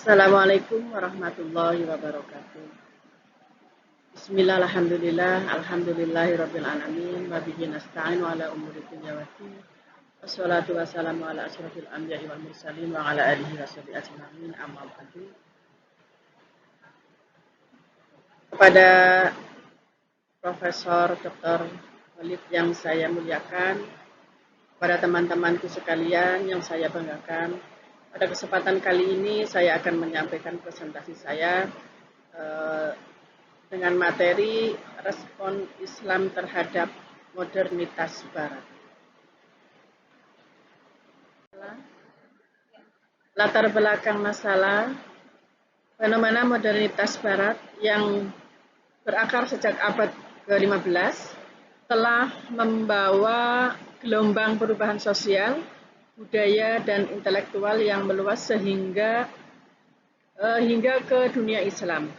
Assalamualaikum warahmatullahi wabarakatuh. Bismillah, alhamdulillah, alhamdulillahirabbil alamin, wa bihi nasta'in wa ala umuri dunya waddin. Wassalatu wassalamu ala asyrofil anbiya'i wal mursalin wa ala alihi washabihi ajmain, amma ba'du. Kepada Profesor Dr. Walid yang saya muliakan, kepada teman-temanku sekalian yang saya banggakan, pada kesempatan kali ini saya akan menyampaikan presentasi saya dengan materi respon Islam terhadap modernitas Barat. Latar belakang masalah fenomena modernitas Barat yang berakar sejak abad ke-15 telah membawa gelombang perubahan sosial, budaya, dan intelektual yang meluas hingga ke dunia Islam.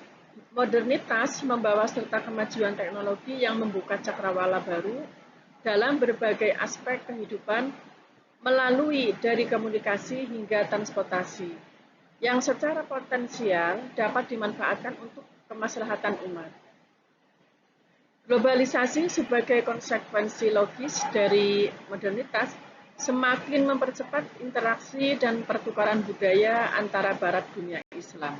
Modernitas membawa serta kemajuan teknologi yang membuka cakrawala baru dalam berbagai aspek kehidupan melalui dari komunikasi hingga transportasi yang secara potensial dapat dimanfaatkan untuk kemaslahatan umat. Globalisasi sebagai konsekuensi logis dari modernitas semakin mempercepat interaksi dan pertukaran budaya antara Barat dunia Islam.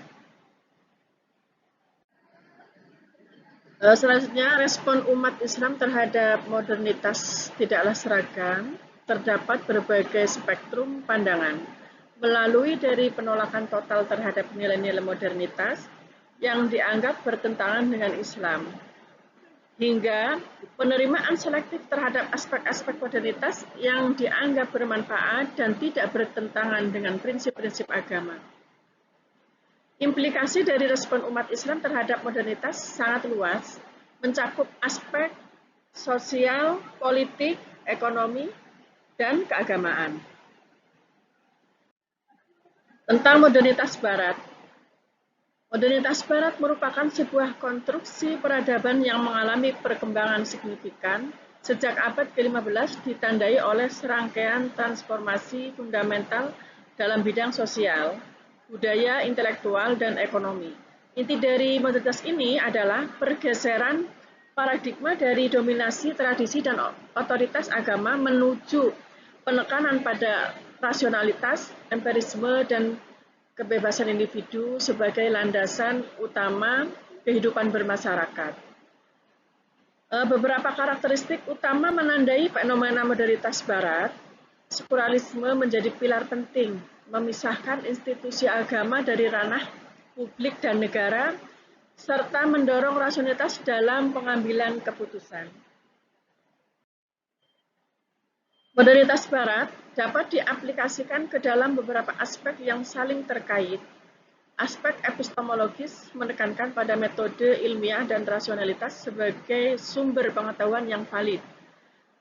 Selanjutnya, respon umat Islam terhadap modernitas tidaklah seragam, terdapat berbagai spektrum pandangan, melalui dari penolakan total terhadap nilai-nilai modernitas yang dianggap bertentangan dengan Islam, hingga penerimaan selektif terhadap aspek-aspek modernitas yang dianggap bermanfaat dan tidak bertentangan dengan prinsip-prinsip agama. Implikasi dari respon umat Islam terhadap modernitas sangat luas, mencakup aspek sosial, politik, ekonomi, dan keagamaan. Tentang modernitas Barat. Modernitas Barat merupakan sebuah konstruksi peradaban yang mengalami perkembangan signifikan sejak abad ke-15 ditandai oleh serangkaian transformasi fundamental dalam bidang sosial, budaya, intelektual, dan ekonomi. Inti dari modernitas ini adalah pergeseran paradigma dari dominasi tradisi dan otoritas agama menuju penekanan pada rasionalitas, empirisme, dan kebebasan individu sebagai landasan utama kehidupan bermasyarakat. Beberapa karakteristik utama menandai fenomena modernitas Barat. Sekularisme menjadi pilar penting, memisahkan institusi agama dari ranah publik dan negara, serta mendorong rasionalitas dalam pengambilan keputusan. Modernitas Barat dapat diaplikasikan ke dalam beberapa aspek yang saling terkait. Aspek epistemologis menekankan pada metode ilmiah dan rasionalitas sebagai sumber pengetahuan yang valid.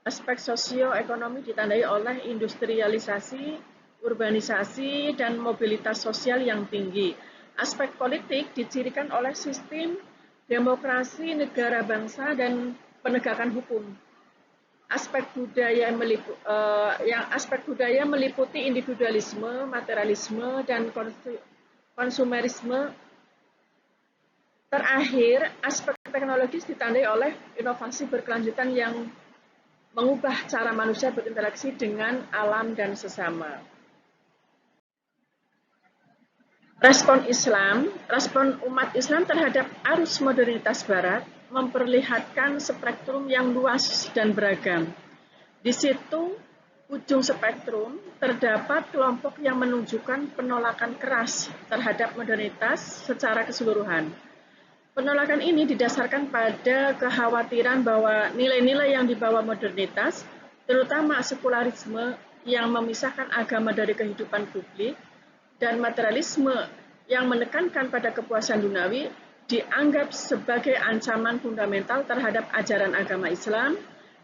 Aspek sosioekonomi ditandai oleh industrialisasi, urbanisasi, dan mobilitas sosial yang tinggi. Aspek politik dicirikan oleh sistem demokrasi negara bangsa dan penegakan hukum. Aspek budaya meliputi individualisme, materialisme, dan konsumerisme. Terakhir, aspek teknologis ditandai oleh inovasi berkelanjutan yang mengubah cara manusia berinteraksi dengan alam dan sesama. Respon umat Islam terhadap arus modernitas Barat memperlihatkan spektrum yang luas dan beragam. Di situ, ujung spektrum, terdapat kelompok yang menunjukkan penolakan keras terhadap modernitas secara keseluruhan. Penolakan ini didasarkan pada kekhawatiran bahwa nilai-nilai yang dibawa modernitas, terutama sekularisme yang memisahkan agama dari kehidupan publik, dan materialisme yang menekankan pada kepuasan duniawi, dianggap sebagai ancaman fundamental terhadap ajaran agama Islam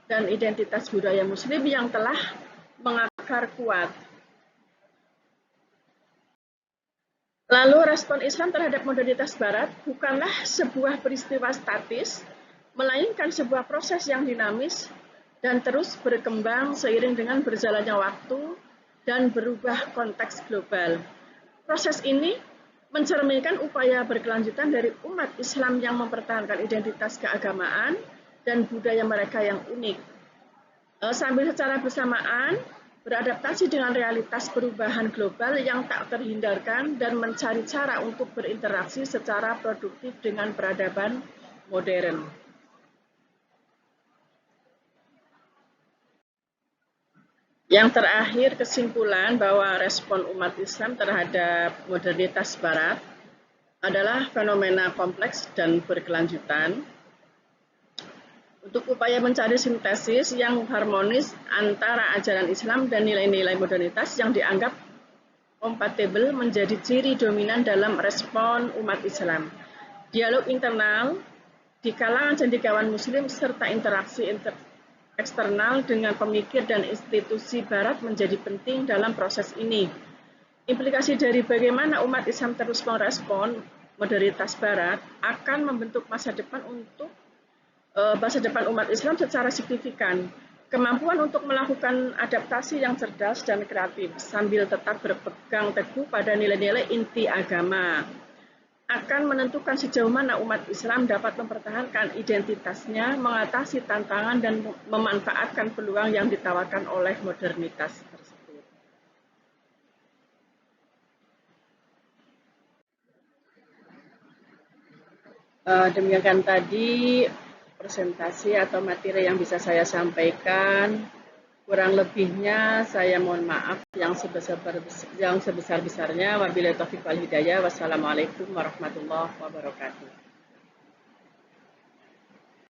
dan identitas budaya Muslim yang telah mengakar kuat. Lalu respon Islam terhadap modernitas Barat bukanlah sebuah peristiwa statis, melainkan sebuah proses yang dinamis dan terus berkembang seiring dengan berjalannya waktu dan berubah konteks global. Proses ini mencerminkan upaya berkelanjutan dari umat Islam yang mempertahankan identitas keagamaan dan budaya mereka yang unik. Sambil secara bersamaan beradaptasi dengan realitas perubahan global yang tak terhindarkan dan mencari cara untuk berinteraksi secara produktif dengan peradaban modern. Yang terakhir, kesimpulan bahwa respon umat Islam terhadap modernitas Barat adalah fenomena kompleks dan berkelanjutan. Untuk upaya mencari sintesis yang harmonis antara ajaran Islam dan nilai-nilai modernitas yang dianggap kompatibel menjadi ciri dominan dalam respon umat Islam. Dialog internal di kalangan cendekiawan Muslim serta interaksi eksternal dengan pemikir dan institusi Barat menjadi penting dalam proses ini. Implikasi dari bagaimana umat Islam terus merespon modernitas Barat akan membentuk masa depan umat Islam secara signifikan. Kemampuan untuk melakukan adaptasi yang cerdas dan kreatif sambil tetap berpegang teguh pada nilai-nilai inti agama akan menentukan sejauh mana umat Islam dapat mempertahankan identitasnya, mengatasi tantangan, dan memanfaatkan peluang yang ditawarkan oleh modernitas tersebut. Demikian tadi presentasi atau materi yang bisa saya sampaikan. Kurang lebihnya saya mohon maaf yang sebesar-besarnya. Wabillahi taufiq wal hidayah. Wassalamualaikum warahmatullahi wabarakatuh.